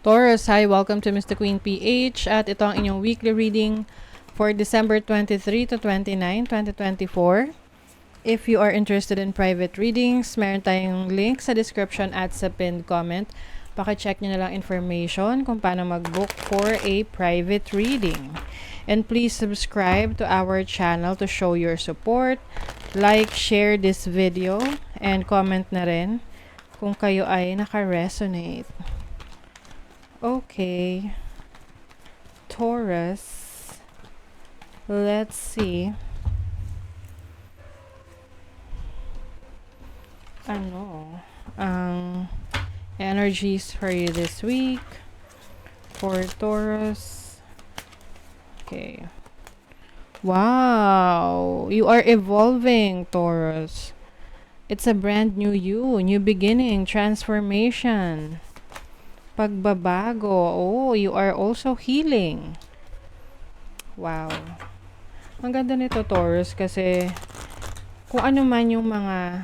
Taurus, hi! Welcome to Mr. Queen PH at ito ang inyong weekly reading for December 23 to 29, 2024. If you are interested in private readings, meron tayong link sa description at sa pinned comment. Paki-check nyo na lang information kung paano mag-book for a private reading. And please subscribe to our channel to show your support. Like, share this video, and comment na rin kung kayo ay naka-resonate. Okay, Taurus, let's see. Ano ang energies for you this week for Taurus? Okay. Wow, you are evolving, Taurus. It's a brand new you, new beginning, transformation. Pagbabago. Oh, you are also healing. Wow. Ang ganda nito, Taurus, kasi kung ano man yung mga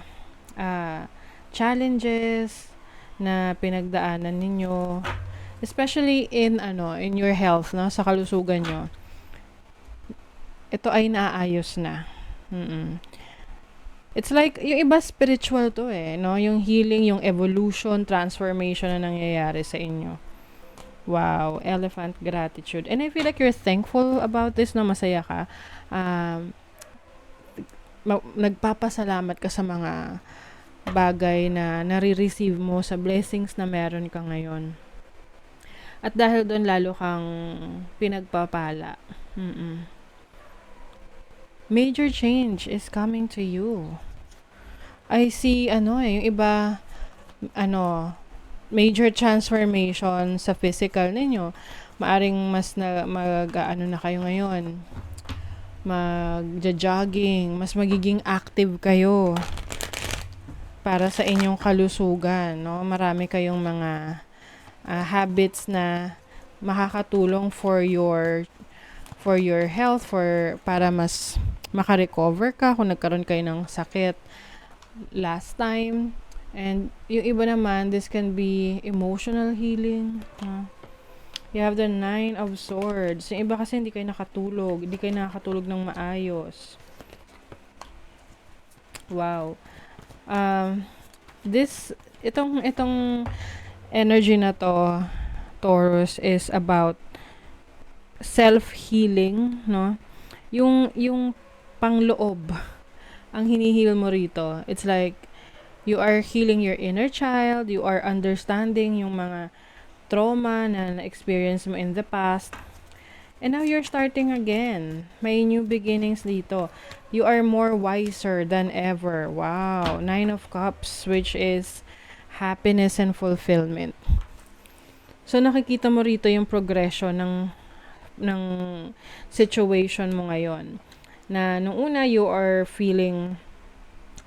challenges na pinagdaanan ninyo, especially in your health, no, sa kalusugan nyo, ito ay naaayos na. It's like, yung iba spiritual to no? Yung healing, yung evolution, transformation na nangyayari sa inyo. Wow, elephant gratitude. And I feel like you're thankful about this, no? Masaya ka. Nagpapasalamat ka sa mga bagay na nare-receive mo, sa blessings na meron ka ngayon. At dahil doon, lalo kang pinagpapala. Major change is coming to you. I see, yung iba, major transformation sa physical ninyo. Maaring mas na kayo ngayon. Mag-jogging, mas magiging active kayo para sa inyong kalusugan, no? Marami kayong mga habits na makakatulong for your health, para mas makarecover ka kung nagkaroon kayo ng sakit last time. And yung iba naman, this can be emotional healing. You have the 9 of Swords. Yung iba kasi hindi kayo nakakatulog ng maayos. Wow. Itong energy na to, Taurus, is about self-healing, no? Yung pangloob ang hinihil mo rito. It's like you are healing your inner child, you are understanding yung mga trauma na na-experience mo in the past, and now you're starting again. May new beginnings dito. You are more wiser than ever. Wow. 9 of Cups, which is happiness and fulfillment. So nakikita mo rito yung progression ng situation mo ngayon. Na nung una, you are feeling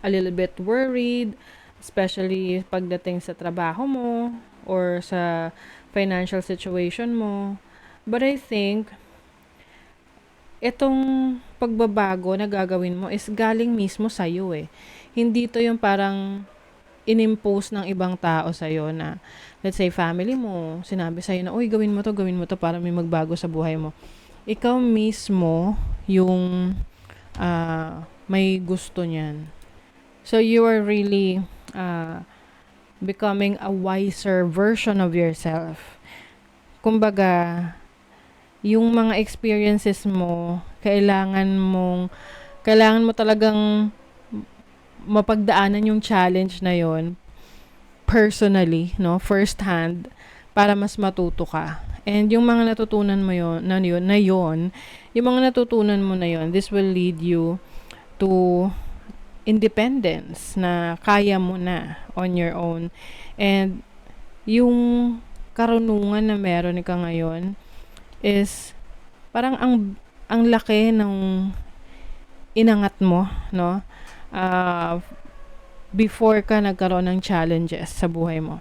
a little bit worried, especially pagdating sa trabaho mo or sa financial situation mo. But I think itong pagbabago na gagawin mo is galing mismo sa'yo Hindi to yung parang inimpose ng ibang tao sa'yo na, let's say, family mo, sinabi sa'yo na, uy, gawin mo to para may magbago sa buhay mo. Ikaw mismo yung may gusto niyan. So, you are really becoming a wiser version of yourself. Kumbaga, yung mga experiences mo, kailangan mo talagang mapagdaanan yung challenge na yon personally, no, first hand, para mas matuto ka. And yung mga natutunan mo yung mga natutunan mo na yon, this will lead you to independence, na kaya mo na on your own. And yung karunungan na meron ka ngayon is parang ang laki ng inangat mo, no? Before ka nagkaroon ng challenges sa buhay mo.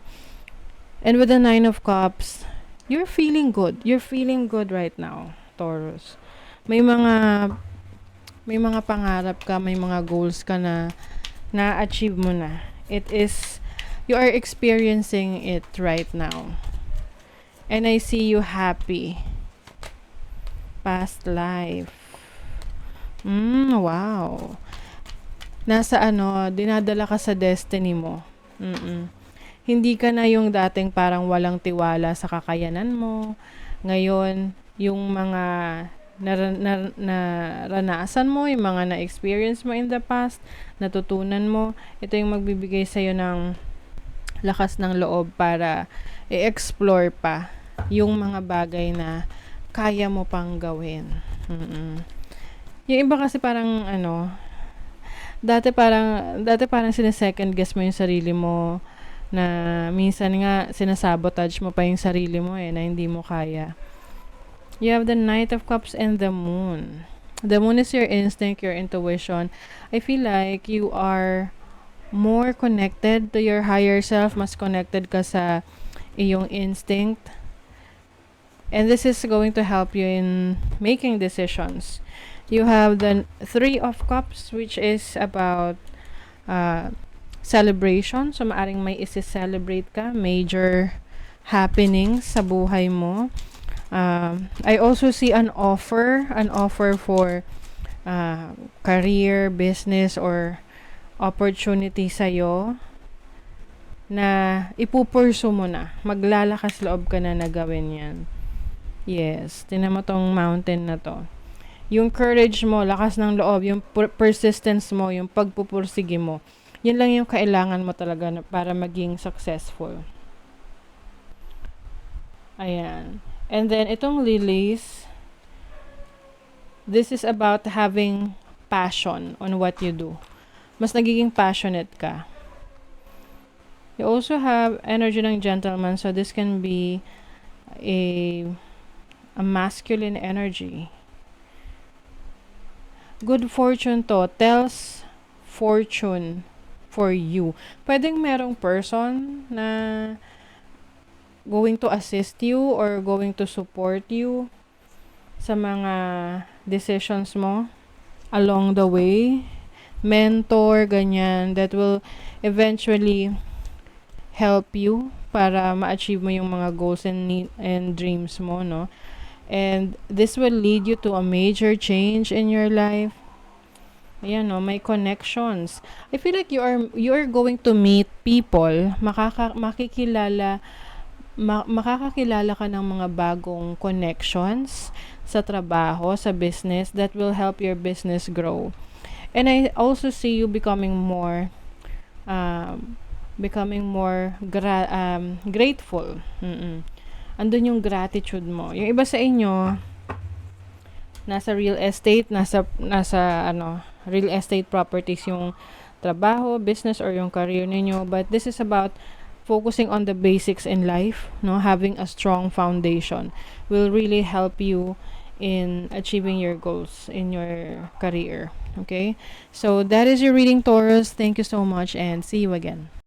And with the 9 of Cups, you're feeling good. You're feeling good right now, Taurus. May mga pangarap ka, may mga goals ka na na-achieve mo na. You are experiencing it right now. And I see you happy. Past life. Wow. Nasa dinadala ka sa destiny mo. Hindi ka na yung dating parang walang tiwala sa kakayanan mo. Ngayon, yung mga naranasan mo, yung mga na-experience mo in the past, natutunan mo, ito yung magbibigay sa'yo ng lakas ng loob para i-explore pa yung mga bagay na kaya mo pang gawin. Yung iba kasi parang dati parang sinesecond guess mo yung sarili mo, na minsan nga sinasabotage mo pa yung sarili mo na hindi mo kaya. You have the Knight of Cups and the Moon. The Moon is your instinct, your intuition. I feel like you are more connected to your higher self, mas connected ka sa iyong instinct. And this is going to help you in making decisions. You have the Three of Cups, which is about celebration. So, maaring may isi-celebrate ka, major happenings sa buhay mo. I also see an offer for career, business, or opportunity sa'yo na ipupurso mo na. Maglalakas loob ka na gawin yan. Yes, tinan mo tong mountain na to. Yung courage mo, lakas ng loob, yung persistence mo, yung pagpupursige mo, yun lang yung kailangan mo talaga para maging successful. Ayan. And then, itong lilies, this is about having passion on what you do. Mas nagiging passionate ka. You also have energy ng gentleman, so this can be a masculine energy. Good fortune to, tells fortune for you. Pwedeng merong person na going to assist you or going to support you sa mga decisions mo along the way. Mentor, ganyan, that will eventually help you para ma-achieve mo yung mga goals and dreams mo, no? And this will lead you to a major change in your life. Ayan, no, may connections. I feel like you are going to meet people, makakakilala ka ng mga bagong connections sa trabaho, sa business, that will help your business grow. And I also see you becoming more grateful. Andun yung gratitude mo. Yung iba sa inyo, nasa real estate, nasa real estate properties yung trabaho, business, or yung career ninyo. But this is about focusing on the basics in life, no? Having a strong foundation will really help you in achieving your goals in your career. Okay? So that is your reading, Taurus. Thank you so much and see you again.